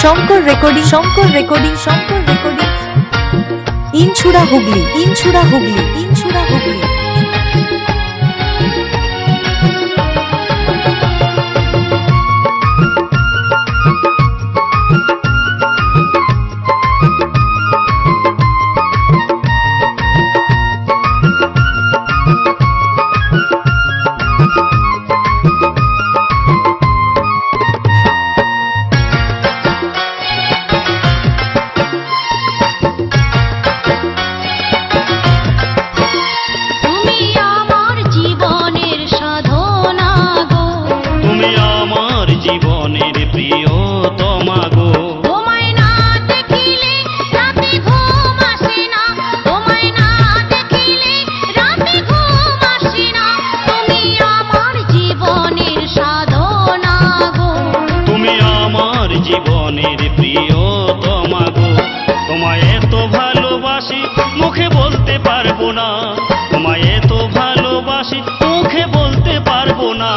Shankar recording ইনছুড়া Hooghly জীবনের প্রিয়তমা গো। তোমায় না দেখিলে রাতে ঘুম আসে না, তোমায় না দেখিলে রাতে ঘুম আসে না। তুমি আমার জীবনের সাধনা গো, তুমি আমার জীবনের প্রিয়তমা গো। তোমায় এত ভালোবাসি মুখে বলতে পারবো না, তোমায় এত ভালোবাসি মুখে বলতে পারবো না।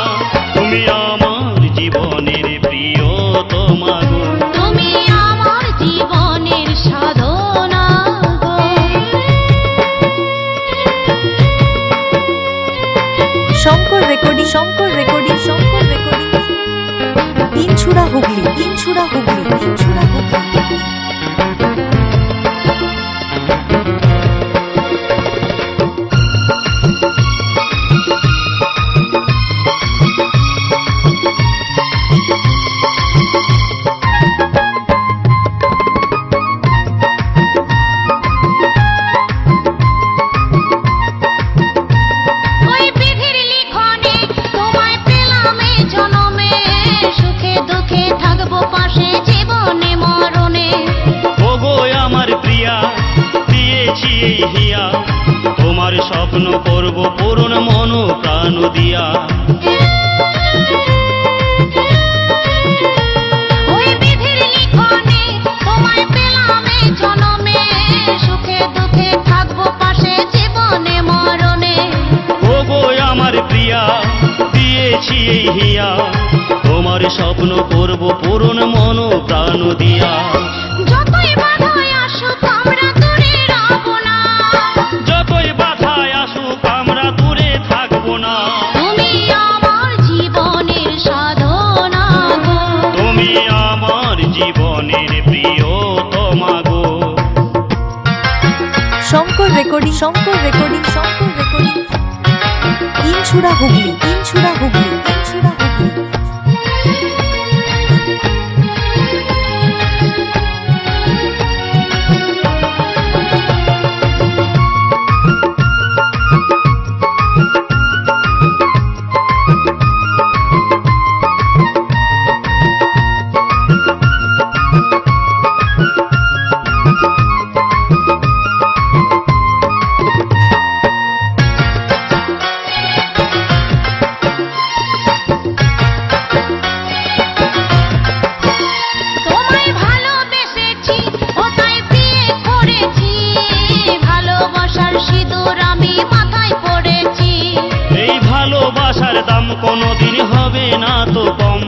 তুমি আমার জীবনের প্রিয়তমা গো, তুমি আমার জীবনের সাধনা গো। শঙ্কর রেকর্ডিং ইনছুড়া হুগলি তোমার স্বপ্ন করব পূরণ মন প্রাণ দিয়া। ওই বিধির লিখনে তোমায় পেলাম এই জনমে, সুখে দুঃখে থাকবো পাশে জীবনে মরণে। ওগো আমার প্রিয়া দিয়েছি এই হিয়া, তোমার স্বপ্ন করব পূরণ মন প্রাণ দিয়া। যতই বাধায় আসুক আমরা দূরে রব না, যতই বাধায় আসুক আমরা দূরে থাকবো না। তুমি আমার জীবনের সাধনা গো, তুমি আমার জীবনের প্রিয়তমা গো। শঙ্কর রেকর্ডিং ইনছুড়া হুগলি তোমায় ভালোবেসেছি ও তাই বিয়ে করেছি, ভালোবাসার সিঁদুর আমি মাথায় পড়েছি। এই ভালোবাসার দাম কোনোদিন হবে না তো কম,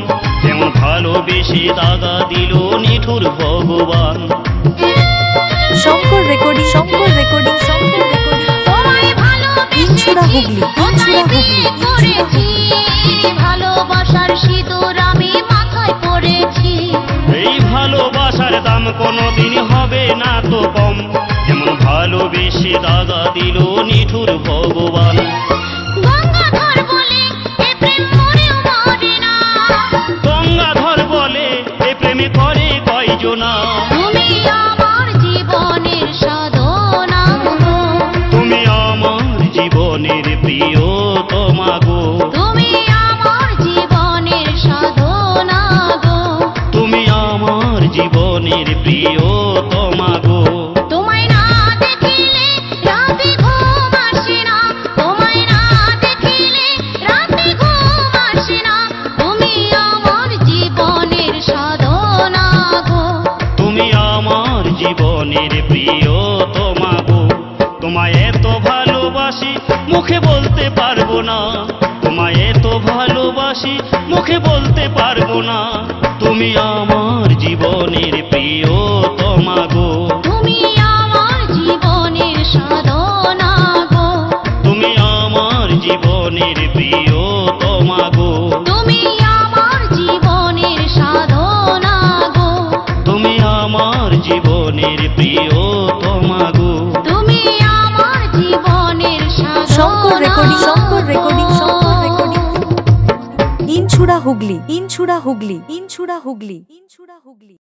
যেমন ভালোবেসে দাগা দিল নিঠুর ভগবান। শঙ্কর রেকর্ডিং তোমায় ভালোবেসেছি ইনছুড়া হুগলি ও তাই বিয়ে করেছি, ভালোবাসার সিঁদুর আমি মাথায় পড়েছি। এই ভালোবাসার দাম কোনোদিন হবে না তো কম, যেমন ভালোবেসে দাগা দিল নিঠুর ভগবান। গঙ্গাধর বলে এ প্রেম মরেও মরে না, গঙ্গাধর বলে এ প্রেমে করে কয়জনা। তুমি আমার জীবনের সাধনা গো, তুমি আমার জীবনের প্রিয়তমা গো, তুমি আমার জীবনের সাধনা গো। তুমি আমার জীবনের প্রিয়তমা গো। তোমায় না দেখিলে রাতে ঘুম আসে না, তোমায় না দেখিলে রাতে ঘুম আসে না। তুমি আমার জীবনের সাধনা গো, তুমি আমার জীবনের প্রিয়তমা গো। তোমায় এত ভালোবাসি মুখে বলতে পারবো না, তোমায় এত ভালোবাসি মুখে বলতে পারবো না। তুমি আমার জীবনের প্রিয়তমা গো, তুমি আমার জীবনের সাধনা গো, তুমি আমার জীবনের প্রিয়তমা গো, তুমি আমার জীবনের সাধনা গো, তুমি আমার জীবনের প্রিয়তমা গো। তুমি আমার জীবনের শঙ্কর সাধনা রেকর্ডিং ইনছুড়া হুগলি।